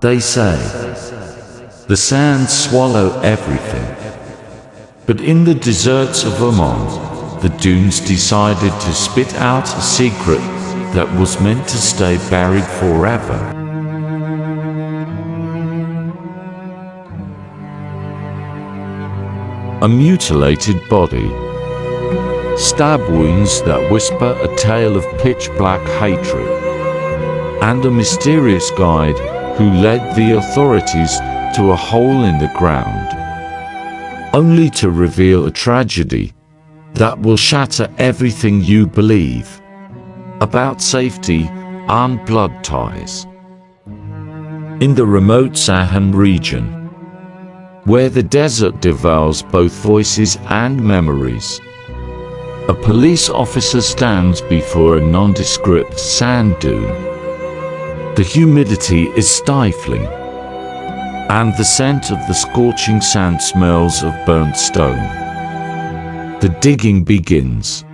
They say the sands swallow everything. But in the deserts of Oman, the dunes decided to spit out a secret that was meant to stay buried forever. A mutilated body. Stab wounds that whisper a tale of pitch-black hatred. And a mysterious guide who led the authorities to a hole in the ground, only to reveal a tragedy that will shatter everything you believe about safety and blood ties. In the remote Sahel region, where the desert devours both voices and memories, a police officer stands before a nondescript sand dune. The humidity is stifling, and the scent of the scorching sand smells of burnt stone. The digging begins.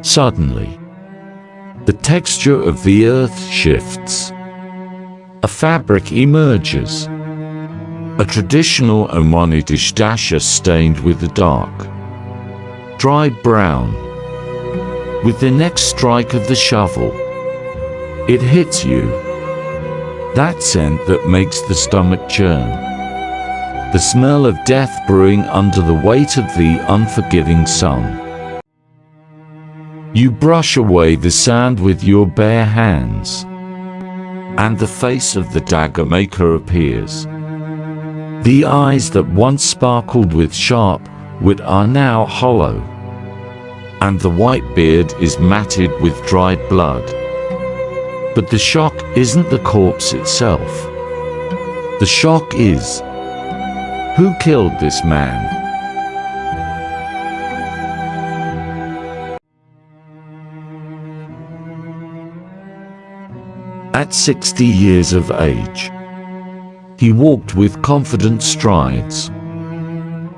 Suddenly, the texture of the earth shifts. A fabric emerges. A traditional Omani dish dasher stained with a dark, dry brown. With the next strike of the shovel, it hits you. That scent that makes the stomach churn. The smell of death brewing under the weight of the unforgiving sun. You brush away the sand with your bare hands, and the face of the dagger maker appears. The eyes that once sparkled with sharp wit are now hollow, and the white beard is matted with dried blood. But the shock isn't the corpse itself. The shock is, who killed this man? At 60 years of age, he walked with confident strides.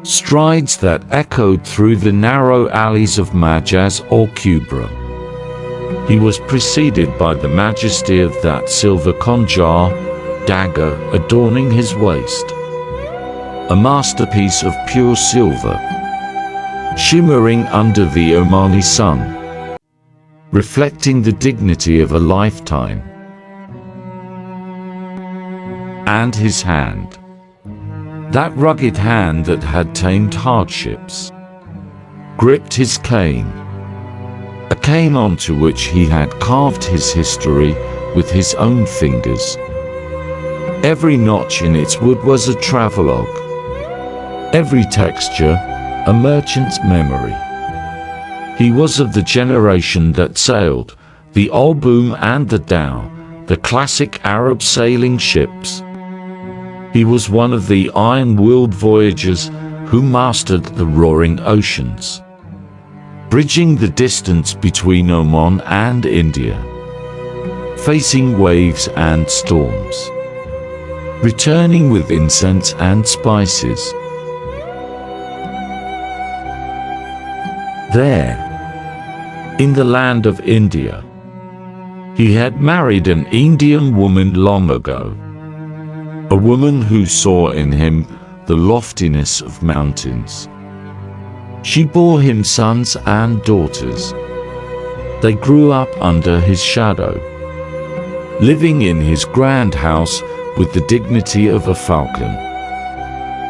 Strides that echoed through the narrow alleys of Majaz or Kubra. He was preceded by the majesty of that silver konjar, dagger adorning his waist. A masterpiece of pure silver, shimmering under the Omani sun, reflecting the dignity of a lifetime. And his hand, that rugged hand that had tamed hardships, gripped his cane. A cane onto which he had carved his history with his own fingers. Every notch in its wood was a travelogue. Every texture, a merchant's memory. He was of the generation that sailed the Al-Boom and the Dhow, the classic Arab sailing ships. He was one of the iron-willed voyagers who mastered the roaring oceans, bridging the distance between Oman and India, facing waves and storms, returning with incense and spices. There, in the land of India, he had married an Indian woman long ago, a woman who saw in him the loftiness of mountains. She bore him sons and daughters. They grew up under his shadow, living in his grand house with the dignity of a falcon.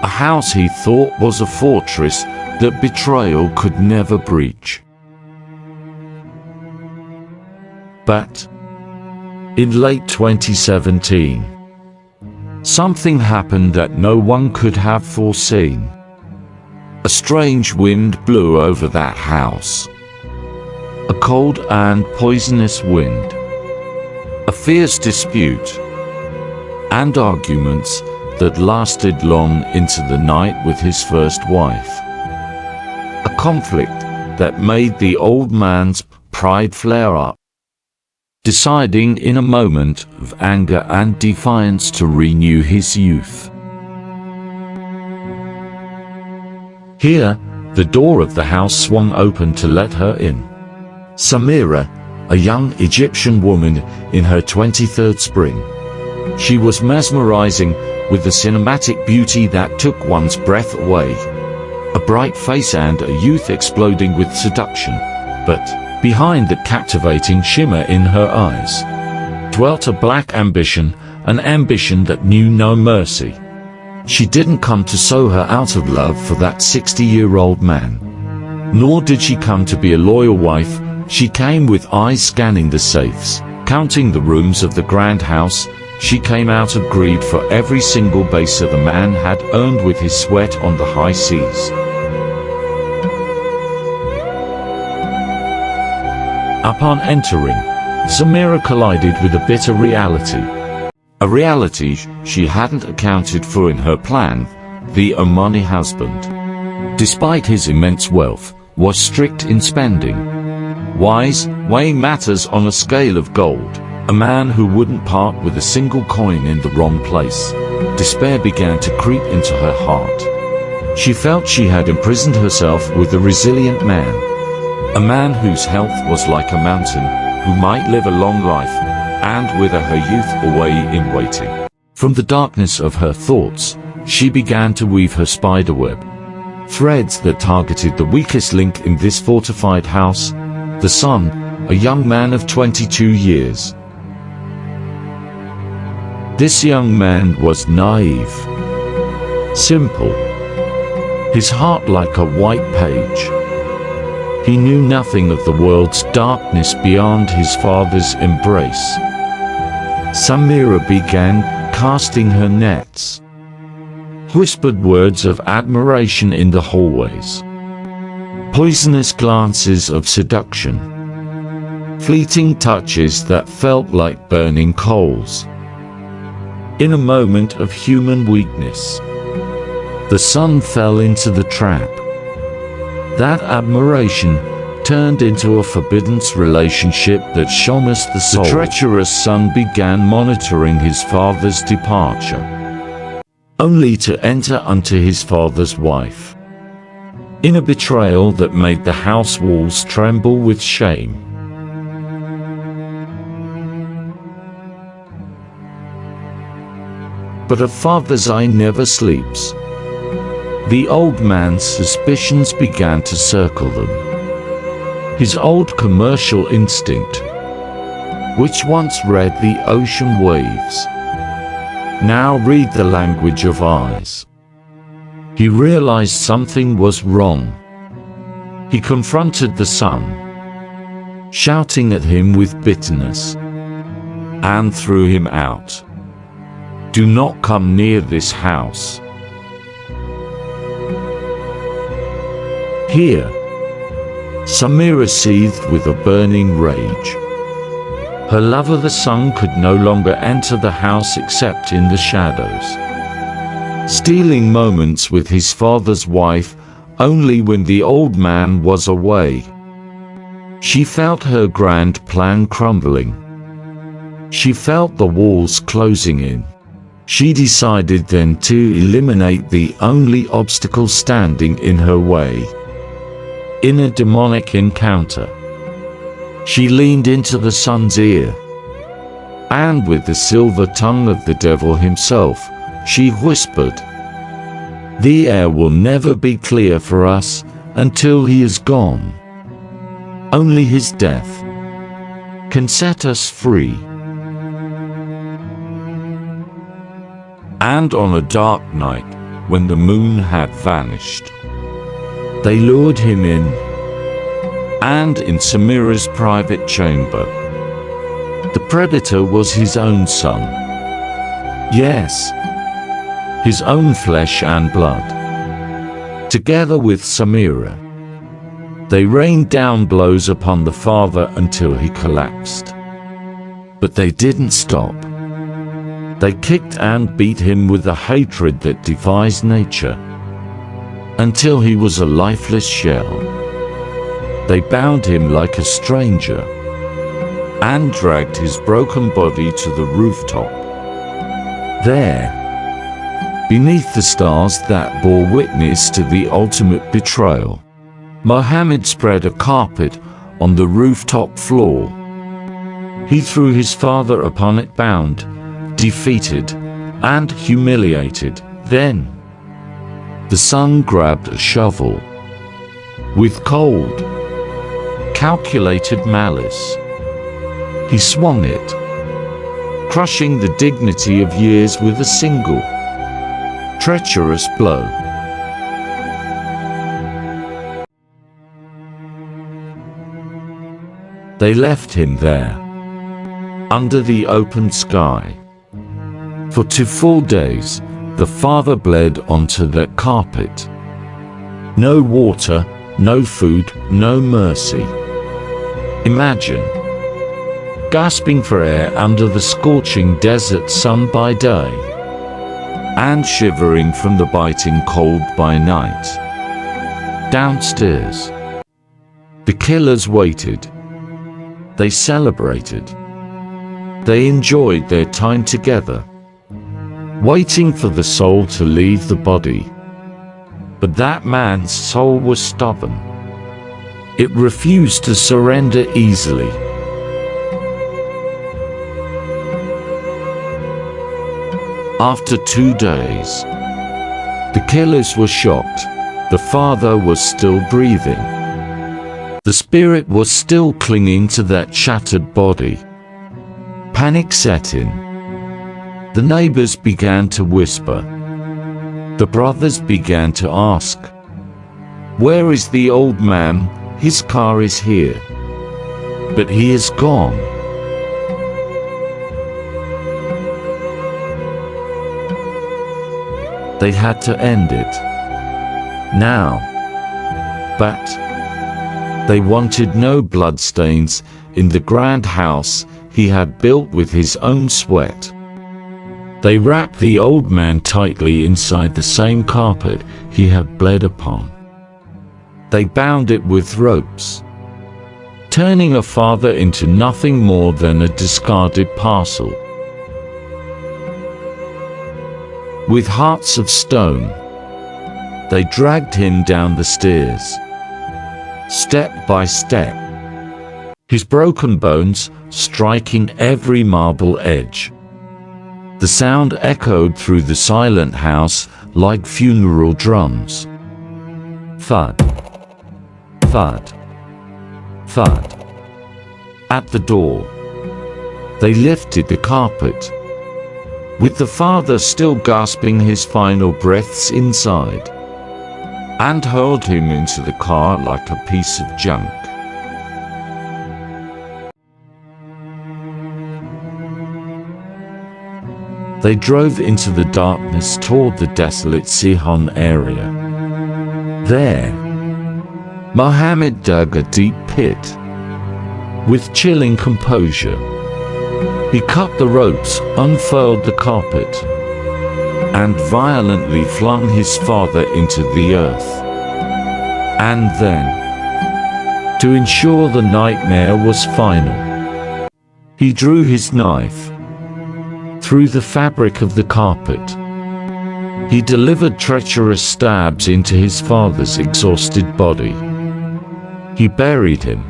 A house he thought was a fortress that betrayal could never breach. But in late 2017, something happened that no one could have foreseen. A strange wind blew over that house. A cold and poisonous wind. A fierce dispute. And arguments that lasted long into the night with his first wife. A conflict that made the old man's pride flare up, deciding in a moment of anger and defiance to renew his youth. Here, the door of the house swung open to let her in. Samira, a young Egyptian woman in her 23rd spring. She was mesmerizing, with a cinematic beauty that took one's breath away. A bright face and a youth exploding with seduction. But behind the captivating shimmer in her eyes dwelt a black ambition, an ambition that knew no mercy. She didn't come to sow her out of love for that 60-year-old man. Nor did she come to be a loyal wife. She came with eyes scanning the safes, counting the rooms of the grand house. She came out of greed for every single base the man had earned with his sweat on the high seas. Upon entering, Samira collided with a bitter reality. A reality she hadn't accounted for in her plan. The Omani husband, despite his immense wealth, was strict in spending. Wise, weighing matters on a scale of gold. A man who wouldn't part with a single coin in the wrong place. Despair began to creep into her heart. She felt she had imprisoned herself with a resilient man. A man whose health was like a mountain, who might live a long life, and wither her youth away in waiting. From the darkness of her thoughts, she began to weave her spiderweb. Threads that targeted the weakest link in this fortified house, the son, a young man of 22 years. This young man was naive, simple, his heart like a white page. He knew nothing of the world's darkness beyond his father's embrace. Samira began casting her nets. Whispered words of admiration in the hallways. Poisonous glances of seduction. Fleeting touches that felt like burning coals. In a moment of human weakness, the son fell into the trap. That admiration turned into a forbidden relationship that shamus the soul. The treacherous son began monitoring his father's departure, only to enter unto his father's wife, in a betrayal that made the house walls tremble with shame. But a father's eye never sleeps. The old man's suspicions began to circle them. His old commercial instinct, which once read the ocean waves, now read the language of eyes. He realized something was wrong. He confronted the son, shouting at him with bitterness, and threw him out. Do not come near this house. Here, Samira seethed with a burning rage. Her lover the son could no longer enter the house except in the shadows, stealing moments with his father's wife only when the old man was away. She felt her grand plan crumbling. She felt the walls closing in. She decided then to eliminate the only obstacle standing in her way. In a demonic encounter, she leaned into the son's ear, and with the silver tongue of the devil himself, she whispered, "The air will never be clear for us until he is gone. Only his death can set us free." And on a dark night, when the moon had vanished, they lured him in, and in Samira's private chamber, the predator was his own son. Yes, his own flesh and blood. Together with Samira, they rained down blows upon the father until he collapsed. But they didn't stop. They kicked and beat him with a hatred that defies nature, until he was a lifeless shell. They bound him like a stranger, and dragged his broken body to the rooftop. There, beneath the stars that bore witness to the ultimate betrayal, Mohammed spread a carpet on the rooftop floor. He threw his father upon it bound, defeated, and humiliated. Then, the son grabbed a shovel. With cold, calculated malice, he swung it, crushing the dignity of years with a single, treacherous blow. They left him there, under the open sky. For 2 full days, the father bled onto that carpet. No water, no food, no mercy. Imagine gasping for air under the scorching desert sun by day, and shivering from the biting cold by night. Downstairs, the killers waited. They celebrated. They enjoyed their time together, waiting for the soul to leave the body. But that man's soul was stubborn. It refused to surrender easily. After 2 days, the killers were shocked. The father was still breathing. The spirit was still clinging to that shattered body. Panic set in. The neighbors began to whisper. The brothers began to ask, "Where is the old man? His car is here. But he is gone." They had to end it now. But they wanted no bloodstains in the grand house he had built with his own sweat. They wrapped the old man tightly inside the same carpet he had bled upon. They bound it with ropes, turning a father into nothing more than a discarded parcel. With hearts of stone, they dragged him down the stairs, step by step, his broken bones striking every marble edge. The sound echoed through the silent house like funeral drums. Thud, thud, thud. At the door, they lifted the carpet, with the father still gasping his final breaths inside, and hurled him into the car like a piece of junk. They drove into the darkness toward the desolate Sihon area. There, Mohammed dug a deep pit. With chilling composure, he cut the ropes, unfurled the carpet, and violently flung his father into the earth. And then, to ensure the nightmare was final, he drew his knife through the fabric of the carpet. He delivered treacherous stabs into his father's exhausted body. He buried him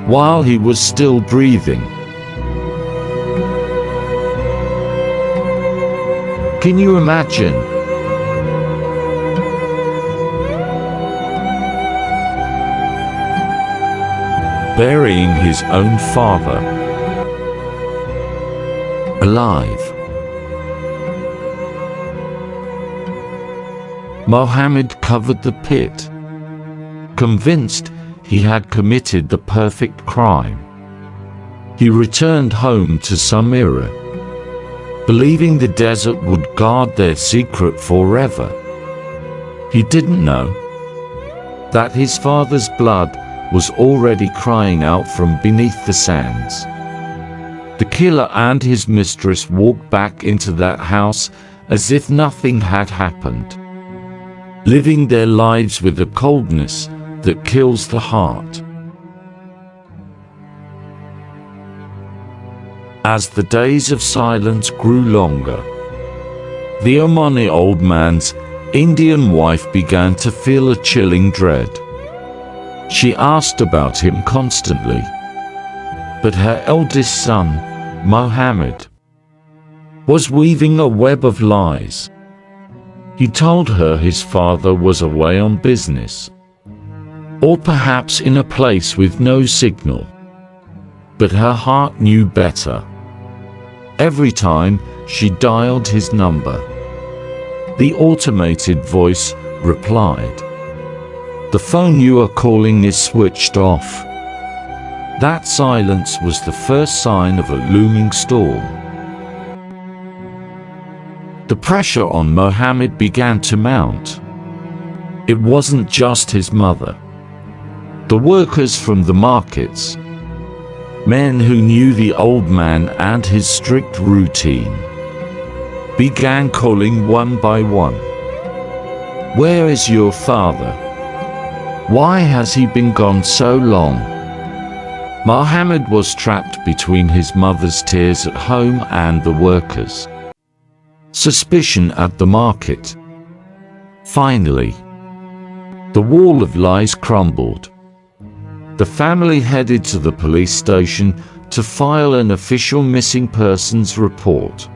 while he was still breathing. Can you imagine? Burying his own father alive. Mohammed covered the pit, convinced he had committed the perfect crime. He returned home to Samira, believing the desert would guard their secret forever. He didn't know that his father's blood was already crying out from beneath the sands. The killer and his mistress walked back into that house as if nothing had happened, living their lives with a coldness that kills the heart. As the days of silence grew longer, the Omani old man's Indian wife began to feel a chilling dread. She asked about him constantly, but her eldest son, Mohammed, was weaving a web of lies. He told her his father was away on business, or perhaps in a place with no signal. But her heart knew better. Every time she dialed his number, the automated voice replied, "The phone you are calling is switched off." That silence was the first sign of a looming storm. The pressure on Mohammed began to mount. It wasn't just his mother. The workers from the markets, men who knew the old man and his strict routine, began calling one by one. "Where is your father? Why has he been gone so long?" Mohammed was trapped between his mother's tears at home and the workers' suspicion at the market. Finally, the wall of lies crumbled. The family headed to the police station to file an official missing persons report.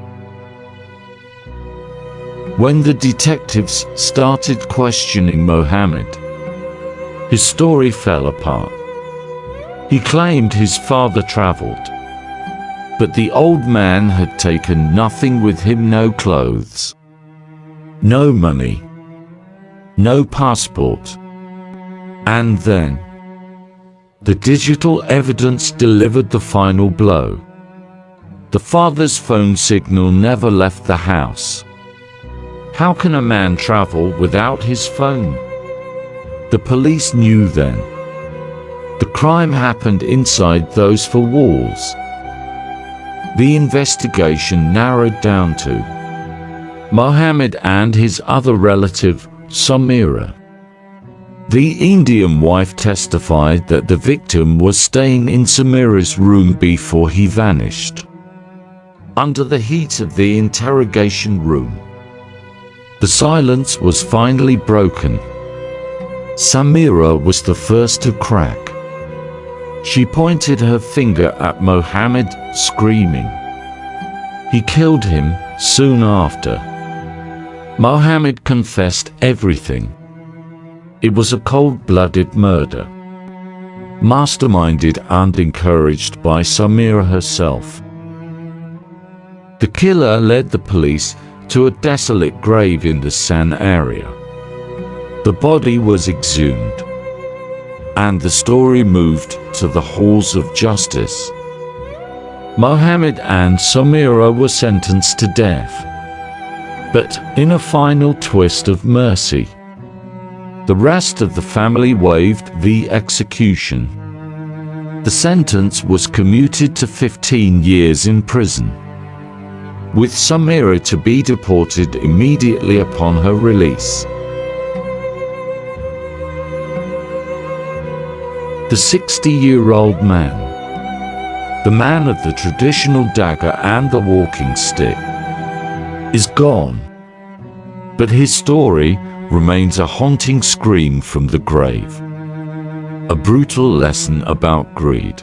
When the detectives started questioning Mohammed, his story fell apart. He claimed his father traveled, but the old man had taken nothing with him: no clothes, no money, no passport. And then, the digital evidence delivered the final blow. The father's phone signal never left the house. How can a man travel without his phone? The police knew then. The crime happened inside those four walls. The investigation narrowed down to Mohammed and his other relative, Samira. The Indian wife testified that the victim was staying in Samira's room before he vanished. Under the heat of the interrogation room, the silence was finally broken. Samira was the first to crack. She pointed her finger at Mohammed, screaming, "He killed him." Soon after, Mohammed confessed everything. It was a cold-blooded murder, masterminded and encouraged by Samira herself. The killer led the police to a desolate grave in the San area. The body was exhumed, and the story moved to the halls of justice. Mohammed and Samira were sentenced to death, but in a final twist of mercy, the rest of the family waived the execution. The sentence was commuted to 15 years in prison, with Samira to be deported immediately upon her release. The 60-year-old man, the man of the traditional dagger and the walking stick, is gone, but his story remains a haunting scream from the grave, a brutal lesson about greed,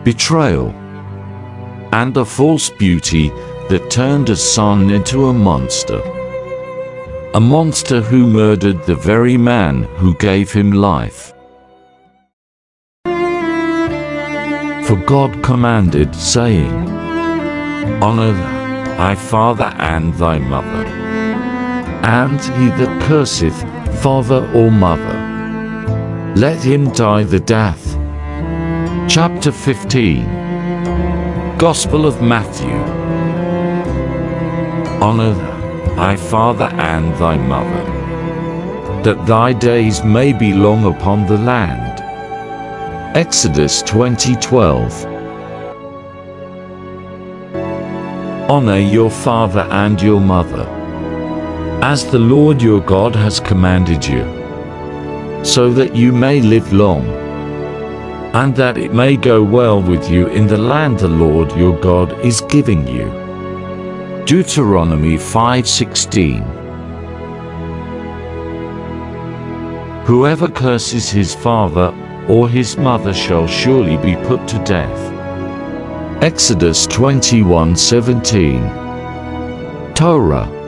betrayal, and a false beauty that turned a son into a monster who murdered the very man who gave him life. For God commanded, saying, "Honor thy father and thy mother, and he that curseth father or mother, let him die the death." Chapter 15. Gospel of Matthew. Honor thy father and thy mother, that thy days may be long upon the land. Exodus 20:12. Honor your father and your mother, as the Lord your God has commanded you, so that you may live long, and that it may go well with you in the land the Lord your God is giving you. Deuteronomy 5:16. Whoever curses his father or his mother shall surely be put to death. Exodus 21:17. Torah